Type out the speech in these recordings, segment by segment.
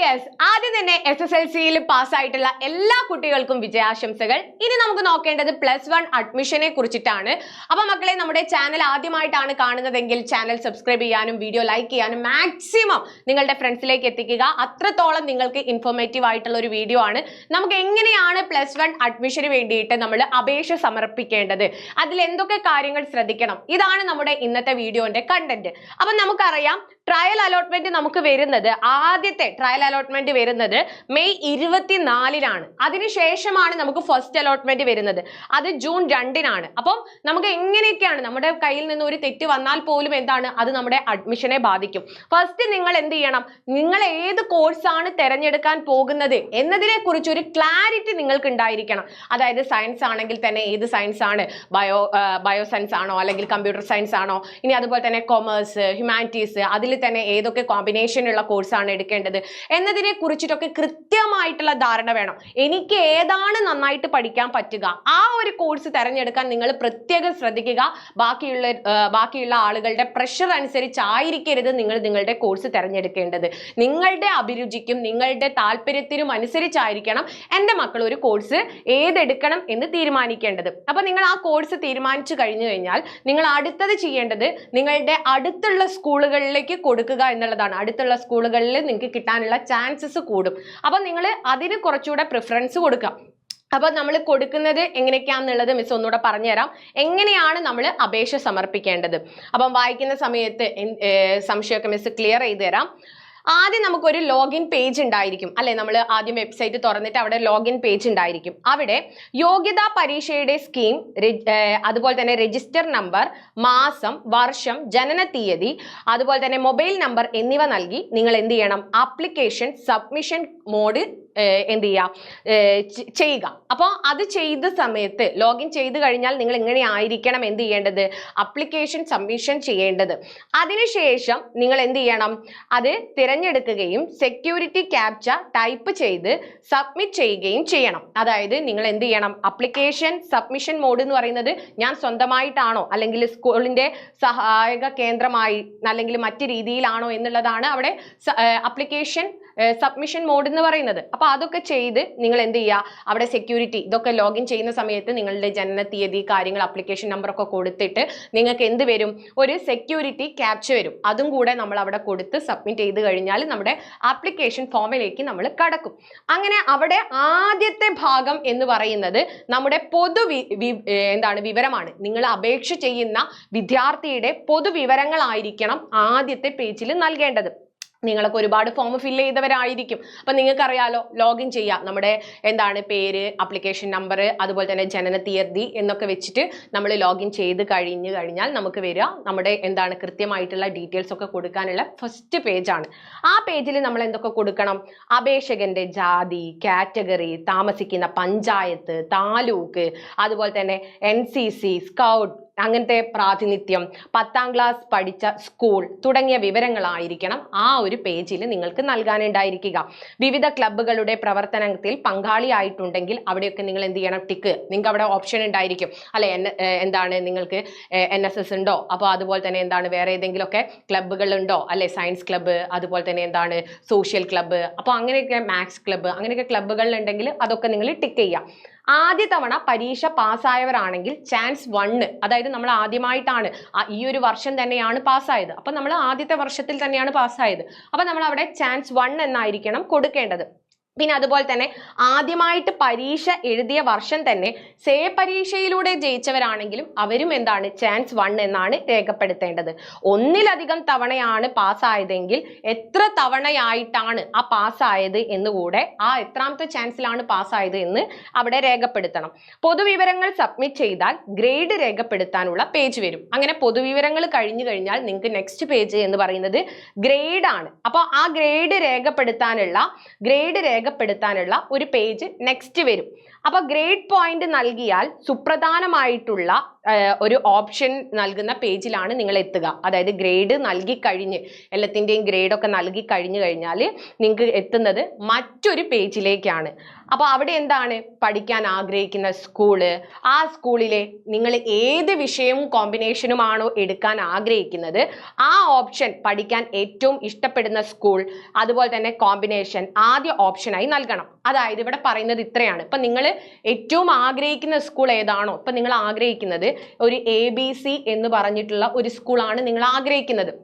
Yes, ആദ്യം തന്നെ SSLC-യിൽ പാസ്സായിട്ടുള്ള എല്ലാ കുട്ടികൾക്കും വിജയാശംസകൾ. ഇനി നമുക്ക് നോക്കേണ്ടത് +1 അഡ്മിഷനെ കുറിച്ചിട്ടാണ്. അപ്പൊ മക്കളെ, നമ്മുടെ ചാനൽ ആദ്യമായിട്ടാണ് കാണുന്നതെങ്കിൽ ചാനൽ സബ്സ്ക്രൈബ് ചെയ്യാനും വീഡിയോ ലൈക്ക് ചെയ്യാനും മാക്സിമം നിങ്ങളുടെ ഫ്രണ്ട്സിലേക്ക് എത്തിക്കുക. അത്രത്തോളം നിങ്ങൾക്ക് ഇൻഫോർമേറ്റീവ് ആയിട്ടുള്ള ഒരു വീഡിയോ ആണ്. നമുക്ക് എങ്ങനെയാണ് +1 അഡ്മിഷന് വേണ്ടിയിട്ട് നമ്മൾ അപേക്ഷ സമർപ്പിക്കേണ്ടത്, അതിൽ എന്തൊക്കെ കാര്യങ്ങൾ ശ്രദ്ധിക്കണം, ഇതാണ് നമ്മുടെ ഇന്നത്തെ വീഡിയോന്റെ കണ്ടന്റ്. അപ്പൊ നമുക്കറിയാം, ട്രയൽ അലോട്ട്മെന്റ് നമുക്ക് വരുന്നത്, ആദ്യത്തെ ട്രയൽ അലോട്ട്മെന്റ് വരുന്നത് മെയ് 24-നാണ്. അതിനുശേഷമാണ് നമുക്ക് ഫസ്റ്റ് അലോട്ട്മെന്റ് വരുന്നത്, അത് ജൂൺ 2-നാണ്. അപ്പം നമുക്ക് എങ്ങനെയൊക്കെയാണ്, നമ്മുടെ കയ്യിൽ നിന്ന് ഒരു തെറ്റ് വന്നാൽ പോലും എന്താണ്, അത് നമ്മുടെ അഡ്മിഷനെ ബാധിക്കും. ഫസ്റ്റ് നിങ്ങൾ എന്ത് ചെയ്യണം, നിങ്ങൾ ഏത് കോഴ്സാണ് തിരഞ്ഞെടുക്കാൻ പോകുന്നത് എന്നതിനെ കുറിച്ച് ഒരു ക്ലാരിറ്റി നിങ്ങൾക്ക് ഉണ്ടായിരിക്കണം. അതായത് സയൻസ് ആണെങ്കിൽ തന്നെ ഏത് സയൻസ് ആണ്, ബയോ സയൻസ് ആണോ അല്ലെങ്കിൽ കമ്പ്യൂട്ടർ സയൻസ് ആണോ, ഇനി അതുപോലെ തന്നെ കൊമേഴ്സ്, ഹ്യൂമാനിറ്റീസ്, അതിൽ തന്നെ ഏതൊക്കെ കോമ്പിനേഷൻ ഉള്ള കോഴ്സാണ് എടുക്കേണ്ടത് എന്നതിനെ കുറിച്ചിട്ടൊക്കെ കൃത്യമായിട്ടുള്ള ധാരണ വേണം. എനിക്ക് ഏതാണ് നന്നായിട്ട് പഠിക്കാൻ പറ്റുക, ആ ഒരു കോഴ്സ് തിരഞ്ഞെടുക്കാൻ നിങ്ങൾ പ്രത്യേകം ശ്രദ്ധിക്കുക. ബാക്കിയുള്ള ആളുകളുടെ പ്രഷർ അനുസരിച്ചായിരിക്കരുത് നിങ്ങൾ നിങ്ങളുടെ കോഴ്സ് തിരഞ്ഞെടുക്കേണ്ടത്. നിങ്ങളുടെ അഭിരുചിക്കും നിങ്ങളുടെ താല്പര്യത്തിനും അനുസരിച്ചായിരിക്കണം എൻ്റെ മക്കൾ ഒരു കോഴ്സ് ഏതെടുക്കണം എന്ന് തീരുമാനിക്കേണ്ടത്. അപ്പൊ നിങ്ങൾ ആ കോഴ്സ് തീരുമാനിച്ചു കഴിഞ്ഞു കഴിഞ്ഞാൽ നിങ്ങൾ അടുത്തത് ചെയ്യേണ്ടത് നിങ്ങളുടെ അടുത്തുള്ള സ്കൂളുകളിലേക്ക് കൊടുക്കുക എന്നുള്ളതാണ്. അടുത്തുള്ള സ്കൂളുകളിൽ നിങ്ങൾക്ക് കിട്ടാനുള്ള ചാൻസസ് കൂടും. അപ്പൊ നിങ്ങൾ അതിന് കുറച്ചുകൂടെ പ്രിഫറൻസ് കൊടുക്കുക. അപ്പൊ നമ്മൾ കൊടുക്കുന്നത് എങ്ങനെയൊക്കെയാണെന്നുള്ളത് മിസ് ഒന്നുകൂടെ പറഞ്ഞുതരാം, എങ്ങനെയാണ് നമ്മൾ അപേക്ഷ സമർപ്പിക്കേണ്ടത്. അപ്പം വായിക്കുന്ന സമയത്ത് സംശയമൊക്കെ മിസ് ക്ലിയർ ചെയ്ത് തരാം. ആദ്യം നമുക്കൊരു ലോഗിൻ പേജ് ഉണ്ടായിരിക്കും അല്ലെ, നമ്മൾ ആദ്യം വെബ്സൈറ്റ് തുറന്നിട്ട് അവിടെ ലോഗിൻ പേജ് ഉണ്ടായിരിക്കും. അവിടെ യോഗ്യതാ പരീക്ഷയുടെ സ്കീം, അതുപോലെ തന്നെ രജിസ്റ്റർ നമ്പർ, മാസം, വർഷം, ജനന തീയതി, അതുപോലെ തന്നെ മൊബൈൽ നമ്പർ എന്നിവ നൽകി നിങ്ങൾ എന്ത് ചെയ്യണം, ആപ്ലിക്കേഷൻ സബ്മിഷൻ മോഡ് എന്ത് ചെയ്യുക. അപ്പോൾ അത് ചെയ്ത സമയത്ത് ലോഗിൻ ചെയ്ത് കഴിഞ്ഞാൽ നിങ്ങൾ എങ്ങനെ ആയിരിക്കണം എന്ത് ചെയ്യേണ്ടത്, അപ്ലിക്കേഷൻ സബ്മിഷൻ ചെയ്യേണ്ടത്. അതിനുശേഷം നിങ്ങൾ എന്ത് ചെയ്യണം, അത് തിരഞ്ഞെടുക്കുകയും സെക്യൂരിറ്റി ക്യാപ്ച ടൈപ്പ് ചെയ്ത് സബ്മിറ്റ് ചെയ്യുകയും ചെയ്യണം. അതായത് നിങ്ങൾ എന്ത് ചെയ്യണം, അപ്ലിക്കേഷൻ സബ്മിഷൻ മോഡ് എന്ന് പറയുന്നത് ഞാൻ സ്വന്തമായിട്ടാണോ അല്ലെങ്കിൽ സ്കൂളിന്റെ സഹായക കേന്ദ്രമായി അല്ലെങ്കിൽ മറ്റു രീതിയിലാണോ എന്നുള്ളതാണ് അവിടെ അപ്ലിക്കേഷൻ സബ്മിഷൻ മോഡ് എന്ന് പറയുന്നത്. അപ്പൊ അതൊക്കെ ചെയ്ത് നിങ്ങൾ എന്ത് ചെയ്യുക, അവിടെ സെക്യൂരിറ്റി ഇതൊക്കെ ലോഗിൻ ചെയ്യുന്ന സമയത്ത് നിങ്ങളുടെ ജനന തീയതി, കാര്യങ്ങൾ, അപ്ലിക്കേഷൻ നമ്പർ ഒക്കെ കൊടുത്തിട്ട് നിങ്ങൾക്ക് എന്ത് വരും, ഒരു സെക്യൂരിറ്റി ക്യാപ്ച വരും. അതും കൂടെ നമ്മൾ അവിടെ കൊടുത്ത് സബ്മിറ്റ് ചെയ്ത് കഴിഞ്ഞാൽ നമ്മുടെ ആപ്ലിക്കേഷൻ ഫോമിലേക്ക് നമ്മൾ കടക്കും. അങ്ങനെ അവിടെ ആദ്യത്തെ ഭാഗം എന്ന് പറയുന്നത് നമ്മുടെ വിവരമാണ്. നിങ്ങൾ അപേക്ഷ ചെയ്യുന്ന വിദ്യാർത്ഥിയുടെ പൊതുവിവരങ്ങളായിരിക്കണം ആദ്യത്തെ പേജിൽ നൽകേണ്ടത്. നിങ്ങളൊക്കെ ഒരുപാട് ഫോം ഫില്ല് ചെയ്തവരായിരിക്കും. അപ്പൊ നിങ്ങൾക്ക് അറിയാലോ, ലോഗിൻ ചെയ്യാം, നമ്മുടെ പേര്, അപ്ലിക്കേഷൻ നമ്പർ, അതുപോലെ തന്നെ ജനന തീയതി എന്നൊക്കെ വെച്ചിട്ട് നമ്മൾ ലോഗിൻ ചെയ്ത് കഴിഞ്ഞാൽ നമുക്ക് വരിക നമ്മുടെ കൃത്യമായിട്ടുള്ള ഡീറ്റെയിൽസ് ഒക്കെ കൊടുക്കാനുള്ള ഫസ്റ്റ് പേജാണ്. ആ പേജിൽ നമ്മൾ എന്തൊക്കെ കൊടുക്കണം, അപേക്ഷകന്റെ ജാതി, കാറ്റഗറി, താമസിക്കുന്ന പഞ്ചായത്ത്, താലൂക്ക്, അതുപോലെ തന്നെ NCC, സ്കൗട്ട്, അങ്ങനത്തെ പ്രാതിനിധ്യം, 10ാം ക്ലാസ് പഠിച്ച സ്കൂൾ തുടങ്ങിയ വിവരങ്ങളായിരിക്കണം ആ ഒരു പേജിൽ നിങ്ങൾക്ക് നൽകാനുണ്ടായിരിക്കുക. വിവിധ ക്ലബ്ബുകളുടെ പ്രവർത്തനത്തിൽ പങ്കാളിയായിട്ടുണ്ടെങ്കിൽ അവിടെയൊക്കെ നിങ്ങൾ എന്ത് ചെയ്യണം, ടിക്ക്. നിങ്ങൾക്ക് അവിടെ ഓപ്ഷൻ ഉണ്ടായിരിക്കും അല്ലെ, നിങ്ങൾക്ക് NSS ഉണ്ടോ, അപ്പോൾ അതുപോലെ തന്നെ വേറെ ഏതെങ്കിലുമൊക്കെ ക്ലബ്ബുകൾ ഉണ്ടോ അല്ലെ, സയൻസ് ക്ലബ്ബ്, അതുപോലെ തന്നെ സോഷ്യൽ ക്ലബ്ബ്, അപ്പോൾ അങ്ങനെയൊക്കെ മാത്സ് ക്ലബ്ബ്, അങ്ങനെയൊക്കെ ക്ലബ്ബുകൾ ഉണ്ടെങ്കിൽ അതൊക്കെ നിങ്ങൾ ടിക്ക് ചെയ്യാം. ആദ്യ തവണ പരീക്ഷ പാസ്സായവരാണെങ്കിൽ ചാൻസ് 1, അതായത് നമ്മൾ ആദ്യമായിട്ടാണ് ഈ ഒരു വർഷം തന്നെയാണ് പാസ്സായത്, അപ്പൊ നമ്മൾ ആദ്യത്തെ വർഷത്തിൽ തന്നെയാണ് പാസ്സായത്, അപ്പൊ നമ്മൾ അവിടെ ചാൻസ് 1 എന്നായിരിക്കണം കൊടുക്കേണ്ടത്. പിന്നെ അതുപോലെ തന്നെ ആദ്യമായിട്ട് പരീക്ഷ എഴുതിയ വർഷം തന്നെ പരീക്ഷയിലൂടെ ജയിച്ചവരാണെങ്കിലും അവരും ചാൻസ് 1 എന്നാണ് രേഖപ്പെടുത്തേണ്ടത്. ഒന്നിലധികം തവണയാണ് പാസ്സായതെങ്കിൽ എത്ര തവണയായിട്ടാണ് ആ പാസ്സായത് എന്നുകൂടെ, ആ എത്രാമത്തെ ചാൻസിലാണ് പാസ്സായത് എന്ന് അവിടെ രേഖപ്പെടുത്തണം. പൊതുവിവരങ്ങൾ സബ്മിറ്റ് ചെയ്താൽ ഗ്രേഡ് രേഖപ്പെടുത്താനുള്ള പേജ് വരും. അങ്ങനെ പൊതുവിവരങ്ങൾ കഴിഞ്ഞു കഴിഞ്ഞാൽ നിങ്ങൾക്ക് നെക്സ്റ്റ് പേജ് എന്ന് പറയുന്നത് ഗ്രേഡ് ആണ്. അപ്പോൾ ആ ഗ്രേഡ് രേഖപ്പെടുത്താനുള്ള ഒരു പേജ് നെക്സ്റ്റ് വരും. അപ്പൊ ഗ്രേഡ് പോയിന്റ് നൽകിയാൽ സുപ്രധാനമായിട്ടുള്ള ഒരു ഓപ്ഷൻ നൽകുന്ന പേജിലാണ് നിങ്ങൾ എത്തുക. അതായത് ഗ്രേഡ് നൽകി കഴിഞ്ഞ് എല്ലാത്തിൻ്റെയും ഗ്രേഡൊക്കെ നൽകി കഴിഞ്ഞു കഴിഞ്ഞാൽ നിങ്ങൾക്ക് എത്തുന്നത് മറ്റൊരു പേജിലേക്കാണ്. അപ്പോൾ അവിടെ എന്താണ് പഠിക്കാൻ ആഗ്രഹിക്കുന്ന സ്കൂള്, ആ സ്കൂളിലെ നിങ്ങൾ ഏത് വിഷയവും കോമ്പിനേഷനുമാണോ എടുക്കാൻ ആഗ്രഹിക്കുന്നത് ആ ഓപ്ഷൻ, പഠിക്കാൻ ഏറ്റവും ഇഷ്ടപ്പെടുന്ന സ്കൂൾ, അതുപോലെ തന്നെ കോമ്പിനേഷൻ ആദ്യ ഓപ്ഷനായി നൽകണം. അതായത് ഇവിടെ പറയുന്നത് ഇത്രയാണ്. ഇപ്പം നിങ്ങൾ ഏറ്റവും ആഗ്രഹിക്കുന്ന സ്കൂൾ ഏതാണോ, ഇപ്പം നിങ്ങൾ ആഗ്രഹിക്കുന്നത് ഒരു ABC എന്ന് പറഞ്ഞിട്ടുള്ള ഒരു സ്കൂളാണ് നിങ്ങൾ ആഗ്രഹിക്കുന്നത്.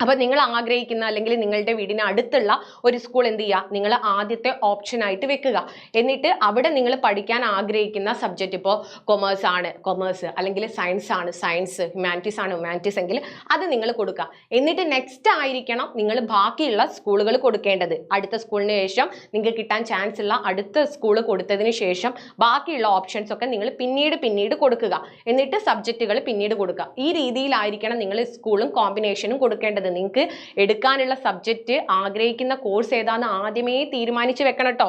അപ്പൊ നിങ്ങൾ ആഗ്രഹിക്കുന്ന അല്ലെങ്കിൽ നിങ്ങളുടെ വീടിന് അടുത്തുള്ള ഒരു സ്കൂൾ എന്ത് ചെയ്യുക, നിങ്ങൾ ആദ്യത്തെ ഓപ്ഷൻ ആയിട്ട് വെക്കുക. എന്നിട്ട് അവിടെ നിങ്ങൾ പഠിക്കാൻ ആഗ്രഹിക്കുന്ന സബ്ജക്റ്റ്, ഇപ്പോൾ കൊമേഴ്സ് ആണ് കൊമേഴ്സ്, അല്ലെങ്കിൽ സയൻസ് ആണ് സയൻസ്, ഹ്യൂമാനിറ്റീസ് ആണ് ഹ്യൂമാനിറ്റീസ് എങ്കിൽ അത് നിങ്ങൾ കൊടുക്കുക. എന്നിട്ട് നെക്സ്റ്റ് ആയിരിക്കണം നിങ്ങൾ ബാക്കിയുള്ള സ്കൂളുകൾ കൊടുക്കേണ്ടത്. അടുത്ത സ്കൂളിന് ശേഷം നിങ്ങൾക്ക് കിട്ടാൻ ചാൻസ് ഉള്ള അടുത്ത സ്കൂൾ കൊടുത്തതിന് ശേഷം ബാക്കിയുള്ള ഓപ്ഷൻസ് ഒക്കെ നിങ്ങൾ പിന്നീട് കൊടുക്കുക. എന്നിട്ട് സബ്ജക്റ്റുകൾ പിന്നീട് കൊടുക്കുക. ഈ രീതിയിലായിരിക്കണം നിങ്ങൾ സ്കൂളും കോമ്പിനേഷനും കൊടുക്കേണ്ടത്. നിങ്ങൾക്ക് എടുക്കാനുള്ള സബ്ജക്റ്റ്, ആഗ്രഹിക്കുന്ന കോഴ്സ് ഏതാണെന്ന് ആദ്യമേ തീരുമാനിച്ചു വെക്കണം കേട്ടോ.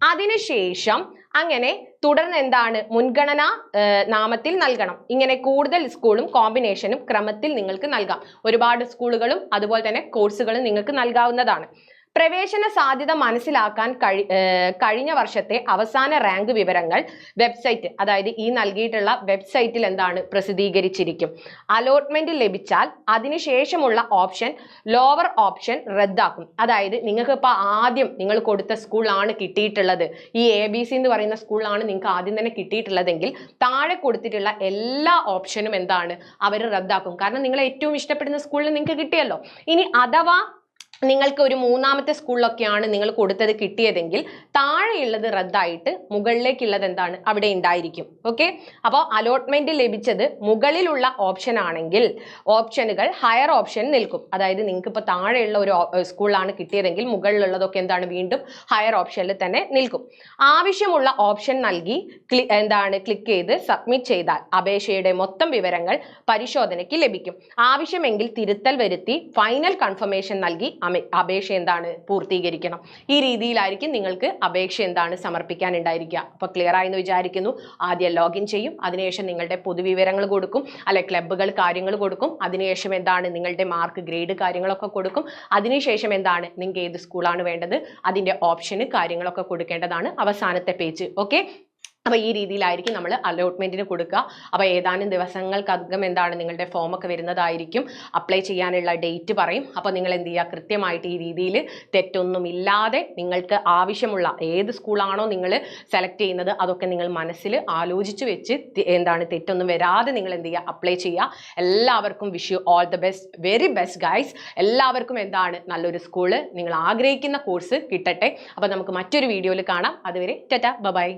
അതിനുശേഷം അങ്ങനെ തുടർന്ന് എന്താണ് മുൻഗണന നാമത്തിൽ നൽകണം. ഇങ്ങനെ കൂടുതൽ സ്കൂളും കോമ്പിനേഷനും ക്രമത്തിൽ നിങ്ങൾക്ക് നൽകാം. ഒരുപാട് സ്കൂളുകളും അതുപോലെ തന്നെ കോഴ്സുകളും നിങ്ങൾക്ക് നൽകാവുന്നതാണ്. പ്രവേശന സാധ്യത മനസ്സിലാക്കാൻ കഴിഞ്ഞ വർഷത്തെ അവസാന റാങ്ക് വിവരങ്ങൾ വെബ്സൈറ്റ്, അതായത് ഈ നൽകിയിട്ടുള്ള വെബ്സൈറ്റിൽ എന്താണ് പ്രസിദ്ധീകരിച്ചിരിക്കും. അലോട്ട്മെന്റ് ലഭിച്ചാൽ അതിനുശേഷമുള്ള ഓപ്ഷൻ ലോവർ ഓപ്ഷൻ റദ്ദാക്കും. അതായത് നിങ്ങൾക്ക് ഇപ്പോൾ ആദ്യം നിങ്ങൾ കൊടുത്ത സ്കൂളാണ് കിട്ടിയിട്ടുള്ളത്, ഈ ABC എന്ന് പറയുന്ന സ്കൂളാണ് നിങ്ങൾക്ക് ആദ്യം തന്നെ കിട്ടിയിട്ടുള്ളതെങ്കിൽ താഴെ കൊടുത്തിട്ടുള്ള എല്ലാ ഓപ്ഷനും എന്താണ് അവർ റദ്ദാക്കും. കാരണം നിങ്ങൾ ഏറ്റവും ഇഷ്ടപ്പെടുന്ന സ്കൂളിൽ നിങ്ങൾക്ക് കിട്ടിയല്ലോ. ഇനി അഥവാ നിങ്ങൾക്ക് ഒരു മൂന്നാമത്തെ സ്കൂളിലൊക്കെയാണ് നിങ്ങൾ കൊടുത്തത് കിട്ടിയതെങ്കിൽ താഴെയുള്ളത് റദ്ദായിട്ട് മുകളിലേക്കുള്ളത് എന്താണ് അവിടെ ഉണ്ടായിരിക്കും. ഓക്കെ, അപ്പോൾ അലോട്ട്മെന്റ് ലഭിച്ചത് മുകളിലുള്ള ഓപ്ഷൻ ആണെങ്കിൽ ഓപ്ഷനുകൾ ഹയർ ഓപ്ഷൻ നിൽക്കും. അതായത് നിങ്ങൾക്ക് ഇപ്പോൾ താഴെയുള്ള ഒരു സ്കൂളാണ് കിട്ടിയതെങ്കിൽ മുകളിലുള്ളതൊക്കെ എന്താണ് വീണ്ടും ഹയർ ഓപ്ഷനിൽ തന്നെ നിൽക്കും. ആവശ്യമുള്ള ഓപ്ഷൻ നൽകി ക്ലിക്ക് ചെയ്ത് സബ്മിറ്റ് ചെയ്താൽ അപേക്ഷയുടെ മൊത്തം വിവരങ്ങൾ പരിശോധനയ്ക്ക് ലഭിക്കും. ആവശ്യമെങ്കിൽ തിരുത്തൽ വരുത്തി ഫൈനൽ കൺഫർമേഷൻ നൽകി അപേക്ഷ എന്താണ് പൂർത്തീകരിക്കണം. ഈ രീതിയിലായിരിക്കും നിങ്ങൾക്ക് അപേക്ഷ എന്താണ് സമർപ്പിക്കാനുണ്ടായിരിക്കുക. അപ്പോൾ ക്ലിയർ ആയെന്ന് വിചാരിക്കുന്നു. ആദ്യം ലോഗിൻ ചെയ്യും, അതിനുശേഷം നിങ്ങളുടെ പൊതുവിവരങ്ങൾ കൊടുക്കും, അല്ലെ ക്ലബ്ബുകൾ കാര്യങ്ങൾ കൊടുക്കും, അതിനുശേഷം എന്താണ് നിങ്ങളുടെ മാർക്ക് ഗ്രേഡ് കാര്യങ്ങളൊക്കെ കൊടുക്കും. അതിനുശേഷം എന്താണ് നിങ്ങൾക്ക് ഏത് സ്കൂളാണ് വേണ്ടത് അതിന്റെ ഓപ്ഷന് കാര്യങ്ങളൊക്കെ കൊടുക്കേണ്ടതാണ് അവസാനത്തെ പേജ്. ഓക്കെ, അപ്പോൾ ഈ രീതിയിലായിരിക്കും നമ്മൾ അലോട്ട്മെന്റിന് കൊടുക്കുക. അപ്പോൾ ഏതാനും ദിവസങ്ങൾക്കകം എന്താണ് നിങ്ങളുടെ ഫോമൊക്കെ വരുന്നതായിരിക്കും. അപ്ലൈ ചെയ്യാനുള്ള ഡേറ്റ് പറയും. അപ്പോൾ നിങ്ങൾ എന്ത് ചെയ്യുക, കൃത്യമായിട്ട് ഈ രീതിയിൽ തെറ്റൊന്നുമില്ലാതെ നിങ്ങൾക്ക് ആവശ്യമുള്ള ഏത് സ്കൂളാണോ നിങ്ങൾ സെലക്ട് ചെയ്യുന്നത് അതൊക്കെ നിങ്ങൾ മനസ്സിൽ ആലോചിച്ച് വെച്ച് എന്താണ് തെറ്റൊന്നും വരാതെ നിങ്ങൾ എന്ത് ചെയ്യുക, അപ്ലൈ ചെയ്യുക. എല്ലാവർക്കും wish you all the best, very best guys. എല്ലാവർക്കും എന്താണ് നല്ലൊരു സ്കൂള്, നിങ്ങൾ ആഗ്രഹിക്കുന്ന കോഴ്സ് കിട്ടട്ടെ. അപ്പോൾ നമുക്ക് മറ്റൊരു വീഡിയോയിൽ കാണാം. അതുവരെ ടാറ്റാ ബൈ.